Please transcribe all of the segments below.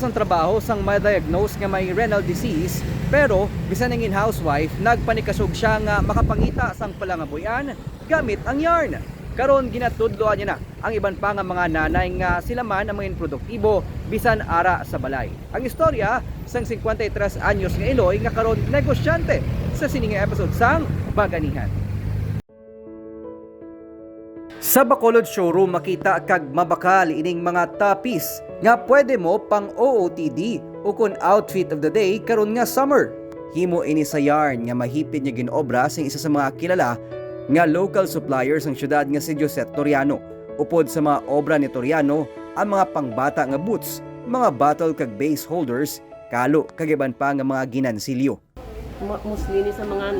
sang trabaho sang ma-diagnose nga may renal disease, pero bisan nangin housewife nagpanikasog siya nga makapangita sang palangabuyan gamit ang yarn. Karon ginatudloan niya na ang iban pa nga mga nanay nga sila man ang mga produktibo bisan ara sa balay. Ang istorya sang 53 anyos nga Iloy nga karon negosyante sa sining episode sang Baganihan. Sa Bacolod showroom makita kag mabakal ining mga tapis nga pwede mo pang OOTD o kun outfit of the day karon nga summer. Himo ini sa yarn nga mahipid niya ginobra sa isa sa mga kilala nga local suppliers ang syudad nga si Josette Toriano. Upod sa mga obra ni Toriano ang mga pangbata nga boots, mga bottle kag base holders, kalo kag iban pa nga mga ginansilyo. Mostly ni sa mga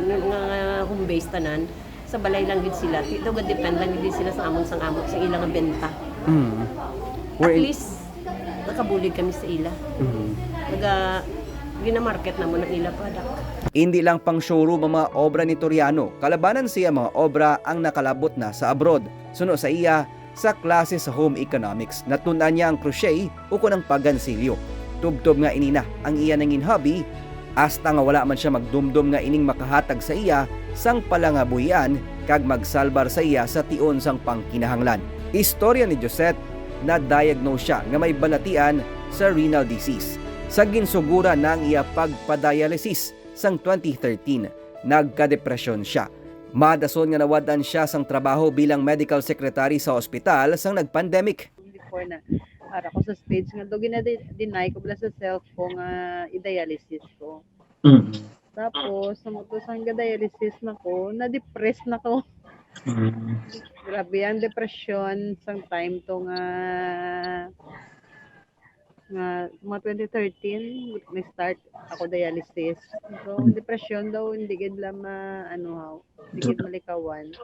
home base tanan sa balay lang gid sila. Tito gid depend lang gid sila sa amon sang amo sa ilang benta. At least nakabulig kami sa ila. Gina-market na mo ng ila product. Hindi lang pang showroom ang mga obra ni Toriano, kalabanan siya mga obra ang nakalabot na sa abroad. Suno sa iya sa klase sa home economics, natunan niya ang crochet o kunang pagansilyo. Tubtob nga inina ang iya nangin hobby, hasta nga wala man siya magdumdum nga ining makahatag sa iya sang palangabuyan kag magsalbar sa iya sa tion sang pangkinahanglan. Istorya ni Josette na diagnose siya nga may balatian sa renal disease. Sa ginsugura na ang iya pagpadialysis sang 2013, nagka-depresyon siya. Madason nga nawadan siya sang trabaho bilang medical secretary sa ospital sang nag-pandemic. Before na para ko sa stage nga do gina-deny ko bala sa self ko nga i-dialysis ko. Tapos sa moto sang dialysis na ko, na-depress na ko. Grabe ang depression sang time to nga mga 2013 na-start ako dialysis. So depression daw hindi gid lang hindi gid malikawan.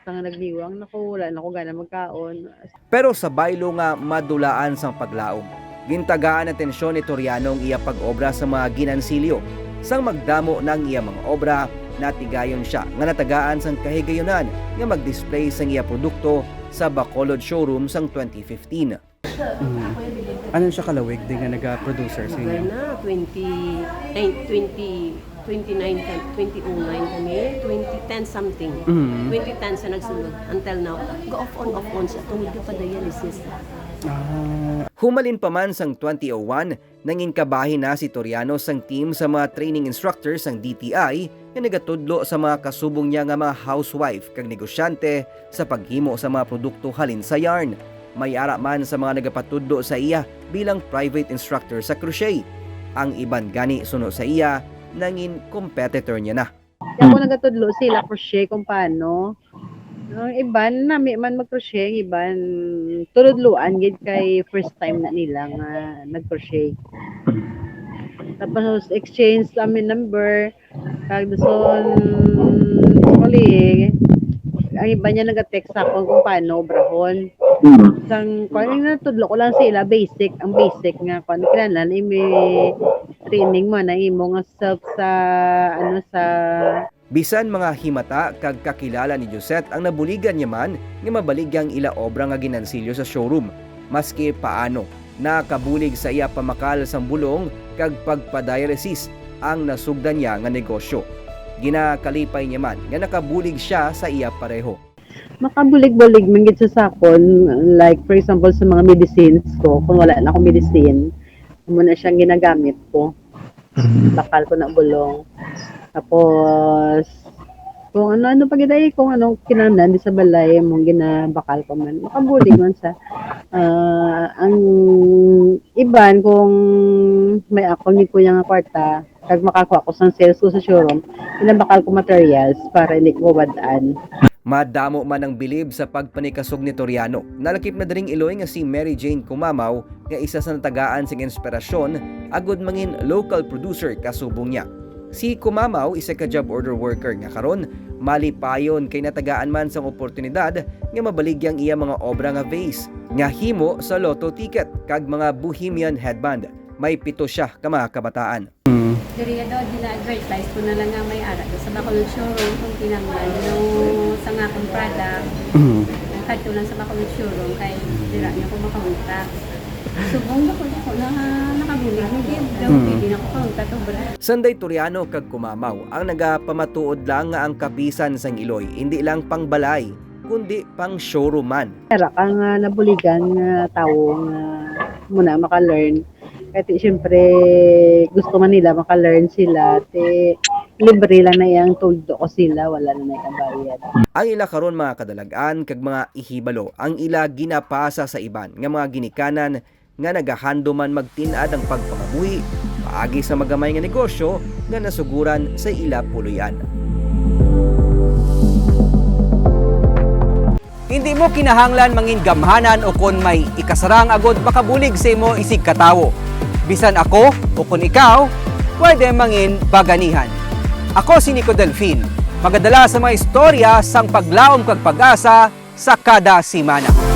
Sang nagniwang nako wala na ko gana magkaon. Pero sa baylo nga madulaan sang paglaom, gintagaan ang tensyon ni Toriano ang iya pag-obra sa mga ginansilyo. Sang magdamo ng iya mga obra, natigayon siya nga natagaan sang kahigayunan nga mag-display sang iya produkto sa Bacolod showroom sang 2015. Ano siya kalawig din nga nag-producer sa inyo? Na 2009 kami, 2010 something. 2010 sa nagsulod until now. Go off on siya tungod pa dialysis. Humalin pa man sang 2001, nangin kabahin na si Toriano sang team sa mga training instructors sang DTI nga nagatudlo sa mga kasubong niya nga mga housewife kag negosyante sa paghimo sa mga produkto halin sa yarn. May ara man sa mga nagapatudlo sa iya bilang private instructor sa crochet. Ang iban gani suno sa iya, nangin competitor niya na. Ako nagatudlo sila crochet kung paano. Ang iban nami man mag-crochet, iban tuludluan gid kay first time na nila nga nag-crochet. Tapos exchange kami number kag dason kali ang iba niya nag-text ako kung paano obrahon. Sang kung natudlo ko lang sila basic, ang basic nga kung kinahanglan may training mo na imo nga self sa sa Bisan mga himata kag kakilala ni Josette ang nabuligan niya man nga mabaligyang ila obra nga ginansilyo sa showroom. Maski paano, nakabulig sa iya pamakal sang bulong kag pagpadialysis ang nasugdan niya nga negosyo. Ginakalipay niya man nga nakabulig siya sa iya pareho. makabulig-bulig man gid sa sakon, like for example sa mga medicines ko, kung wala na akong medicine, muna siyang ginagamit ko. Bakal ko na bulong. Tapos kung ano pag iday kung anong kinahanglan di sa balay mong ginabakal ko man, makabulig man sa ang iban kung may ako ni kuya nga kwarta kag makakuha ko sang sales ko sa showroom, ginabakal ko materials para hindi ko wadaan. Madamo man ang bilib sa pagpanikasog ni Toriano. Nalakip na dring Iloy nga si Mary Jane Kumamaw nga isa sa natagaan sing inspirasyon agud mangin local producer kasubong niya. Si Kumamaw isa ka job order worker nga karon malipayon kay natagaan man sang oportunidad nga mabaligyang iya mga obra nga vase nga himo sa lotto ticket kag mga bohemian headband. May 7 siya ka mga kabataan. Diriya daw, dina-advertise ko na lang nga may ara sa Bacolod showroom kung tinanggal yung sa nga kong product. Kadto lang sa Bacolod showroom kay dira niya ko makamunta. Subong ako na nakabulig. Hindi daw, pwede na ko kang tatubra. Sanday Toriano kag Kumamaw ang nagapamatuod lang nga ang kapisan sang Iloy, hindi lang pang balay, kundi pang showrooman. Tara ka nga nabuligan nga tao nga muna maka-learn. Kahit siyempre gusto man nila maka-learn sila, libre lang na iyang tuldo ko sila, wala na nakabayad. Ang ila karon mga kadalagan kag mga ihibalo ang ila ginapasa sa iban nga mga ginikanan nga nagahando man magtinad ang pagpangabuhi paagi sa magamay nga negosyo nga nasuguran sa ila puloy-an. Hindi mo kinahanglan mangin gamhanan o kon may ikasarang agod makabulig sa imo isig katawo. Bisan ako o kon ikaw, pwede mangin baganihan. Ako si Nico Delfin, magadala sa mga istorya sang paglaom kag pag-asa sa kada simana.